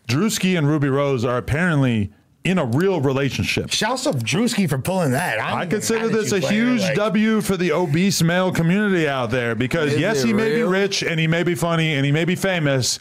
Druski and Ruby Rose are apparently in a real relationship. Shouts to Druski for pulling that. I consider this a huge W for the obese male community out there because, yes, he may be rich and he may be funny and he may be famous,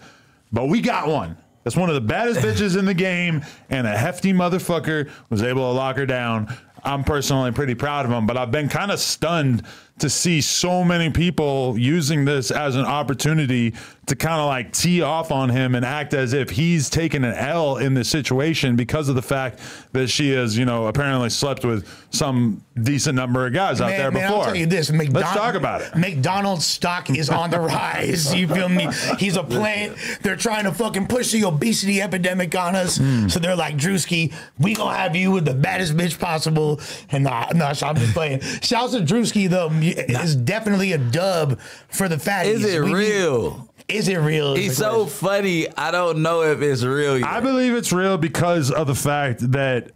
but we got one. That's one of the baddest bitches in the game, and a hefty motherfucker was able to lock her down. I'm personally pretty proud of him, but I've been kind of stunned to see so many people using this as an opportunity to kind of like tee off on him and act as if he's taken an L in this situation because of the fact that she has, you know, apparently slept with some decent number of guys out there before. I'll tell you this, let's talk about it. McDonald's stock is on the rise. You feel me? He's a plant. They're trying to fucking push the obesity epidemic on us. So they're like, Druski, we gonna have you with the baddest bitch possible. And no, I'm just playing. Shouts to Druski though. It's definitely a dub for the fatties. Is it real? Is it real? He's so funny. I don't know if it's real yet. I believe it's real because of the fact that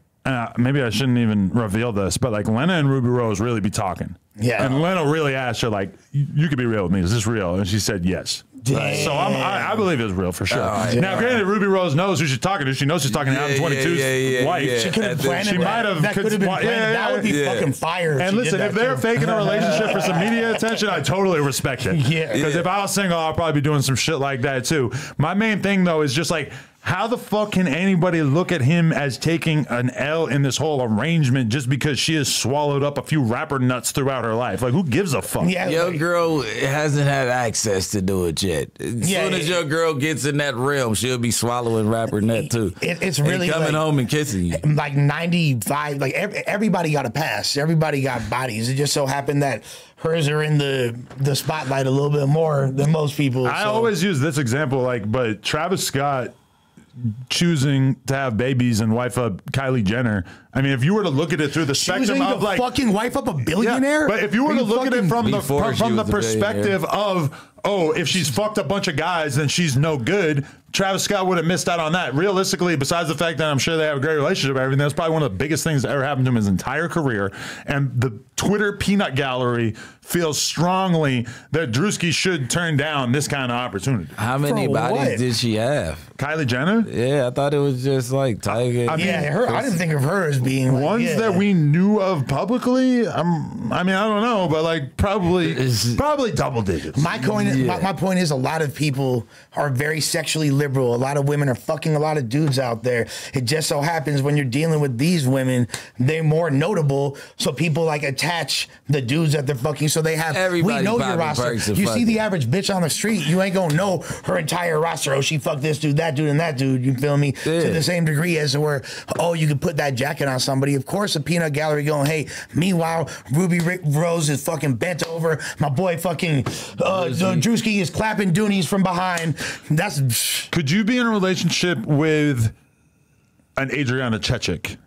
maybe I shouldn't even reveal this, but like Lena and Ruby Rose really be talking. Yeah. And Lena really asked her, like, you could be real with me. Is this real? And she said yes. Right. So I believe it's real for sure. Now, granted, Ruby Rose knows who she's talking to. She knows she's talking to Adam 22's wife. She could have planned it. She might have. That could have been planned. That would be fucking fire. And listen, if they're faking a relationship for some media attention, I totally respect it. Yeah. Because if I was single, I'd probably be doing some shit like that too. My main thing, though, is just like, how the fuck can anybody look at him as taking an L in this whole arrangement just because she has swallowed up a few rapper nuts throughout her life? Like, who gives a fuck? Yeah, your girl hasn't had access to do it yet. As soon as your girl gets in that realm, she'll be swallowing rapper nut too. It's really and coming home and kissing you. Like 95, like everybody got a pass. Everybody got bodies. It just so happened that hers are in the spotlight a little bit more than most people. I always use this example, like, but Travis Scott choosing to have babies and wife up Kylie Jenner. I mean, if you were to look at it through the spectrum of like fucking wife up a billionaire, but if you were to look at it from the perspective of, oh, if she's fucked a bunch of guys, then she's no good. Travis Scott would have missed out on that. Realistically, besides the fact that I'm sure they have a great relationship and everything, that's probably one of the biggest things that ever happened to him his entire career. And the Twitter peanut gallery feels strongly that Druski should turn down this kind of opportunity. How many bodies did she have? Kylie Jenner? Yeah, I thought it was just like Tiger. I didn't think of her as being like, ones that we knew of publicly. I mean, I don't know, but like probably double digits. My point is a lot of people are very sexually liberal. A lot of women are fucking a lot of dudes out there. It just so happens when you're dealing with these women, they're more notable. So people like attach the dudes that they're fucking. So they have, we know your roster. You see the average bitch on the street, you ain't gonna know her entire roster. Oh, she fucked this dude, that dude, and that dude. You feel me? Yeah. To the same degree as where, oh, you can put that jacket on somebody. Of course, a peanut gallery going, hey, meanwhile, Ruby Rose is fucking bent over. My boy fucking Druski is clapping doonies from behind. Could you be in a relationship with an Adriana Chechik?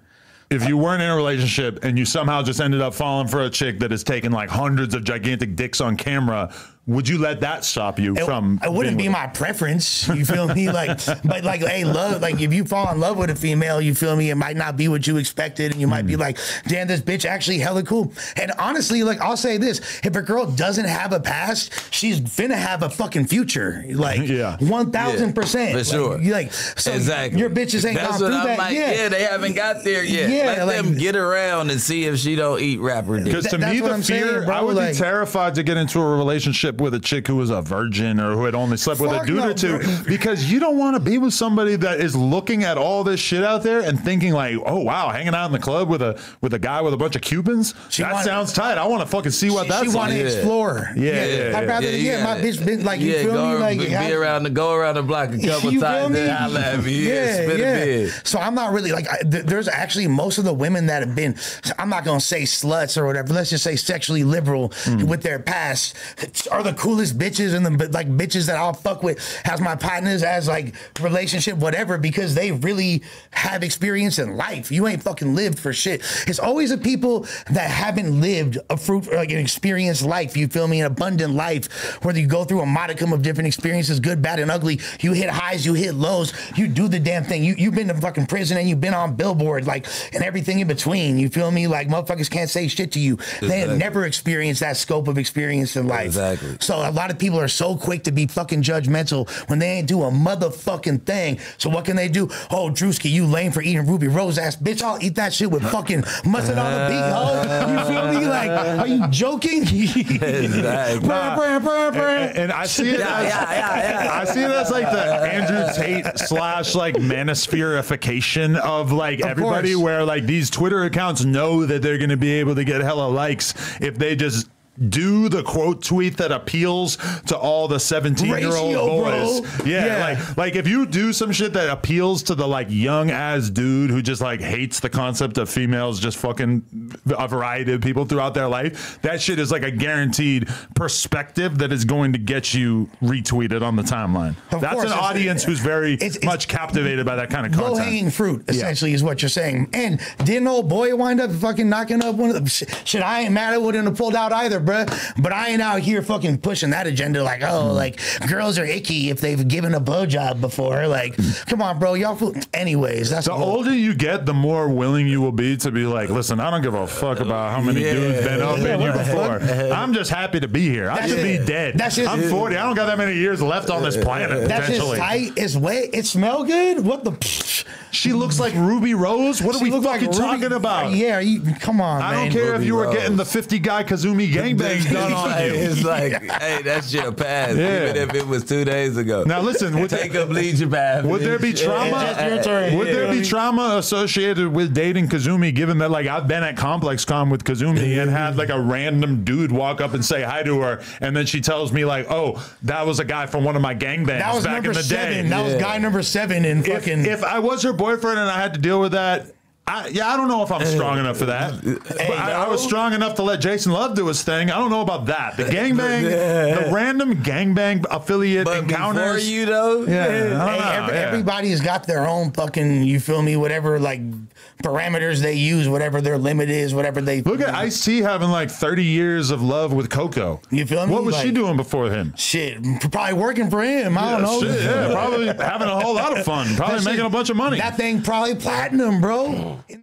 If you weren't in a relationship and you somehow just ended up falling for a chick that has taken like hundreds of gigantic dicks on camera, would you let that stop you from? It wouldn't be my preference. You feel me? Like, but like, hey, love. Like, if you fall in love with a female, you feel me? It might not be what you expected, and you might be like, damn, this bitch actually hella cool. And honestly, like, I'll say this: if a girl doesn't have a past, she's finna have a fucking future. Like, 1000%. For sure. Like, so exactly. Your bitches ain't gone through that. Like, yeah, they haven't got there yet. Let them get around and see if she don't eat rapper dick. Because to me, the fear, I would be terrified to get into a relationship with a chick who was a virgin or who had only slept with a dude or two, because you don't want to be with somebody that is looking at all this shit out there and thinking like, oh wow, hanging out in the club with a guy with a bunch of Cubans, that sounds tight. I want to fucking see what that's like. She want to explore. I'd rather my bitch been like, you feel me? Like, go around the block a couple times and holla at me. So I'm not really like, there's actually most of the women that have been, I'm not gonna say sluts or whatever, let's just say sexually liberal with their past, are the coolest bitches and the like bitches that I'll fuck with as my partners, as like relationship, whatever, because they really have experience in life. You ain't fucking lived for shit. It's always the people that haven't lived a fruit, like an experienced life, you feel me, an abundant life, where you go through a modicum of different experiences, good, bad, and ugly. You hit highs, you hit lows, you do the damn thing. You've been to fucking prison and you've been on Billboard, like, and everything in between, you feel me? Like, motherfuckers can't say shit to you. They have never experienced that scope of experience in life. Exactly. So a lot of people are so quick to be fucking judgmental when they ain't do a motherfucking thing. So what can they do? Oh, Druski, you lame for eating Ruby Rose ass bitch. I'll eat that shit with fucking mustard on the beat, ho. You feel me? Like, are you joking? And I see it I see it as like the Andrew Tate / like manosphereification of like everybody, where like these Twitter accounts know that they're going to be able to get hella likes if they just do the quote tweet that appeals to all the 17-year-old boys. Bro. Yeah, like if you do some shit that appeals to the like young ass dude who just like hates the concept of females just fucking a variety of people throughout their life, that shit is like a guaranteed perspective that is going to get you retweeted on the timeline. That's an audience who's very much captivated by that kind of content. Low-hanging fruit, essentially, is what you're saying. And didn't old boy wind up fucking knocking up one of them? Shit, I ain't mad. I wouldn't have pulled out either, bruh. But I ain't out here fucking pushing that agenda like, oh, like girls are icky if they've given a blowjob before. Like, come on, bro, y'all. Anyways, that's the older you get, the more willing you will be to be like, listen, I don't give a fuck about how many dudes been up in you before. I'm just happy to be here. I should be dead. I'm 40. I don't got that many years left on this planet. That's just tight. It's wet. It smell good. What the? She looks like Ruby Rose. What are we fucking talking about? Yeah, come on, man. I don't care if you were getting the 50 guy Kazumi gangbangs done on you. It's like, hey, that shit passed, even if it was 2 days ago. Now listen, take up leisure path. Would there be trauma? Would there be trauma associated with dating Kazumi? Given that, like, I've been at Complex Con with Kazumi and had like a random dude walk up and say hi to her, and then she tells me like, "Oh, that was a guy from one of my gangbangs that was back in the day." That was guy number 7 in fucking. If I was her boyfriend and I had to deal with that, I don't know if I'm strong enough for that. But I was strong enough to let Jason Love do his thing. I don't know about that. The gangbang, the random gangbang affiliate encounters. Before you though, everybody's got their own fucking, you feel me, whatever like parameters they use, whatever their limit is, whatever they look at Ice-T having like 30 years of love with Coco. You feel me? What was she doing before him? Shit, probably working for him. I don't know. Shit, probably having a whole lot of fun. Probably making a bunch of money. That thing probably platinum, bro.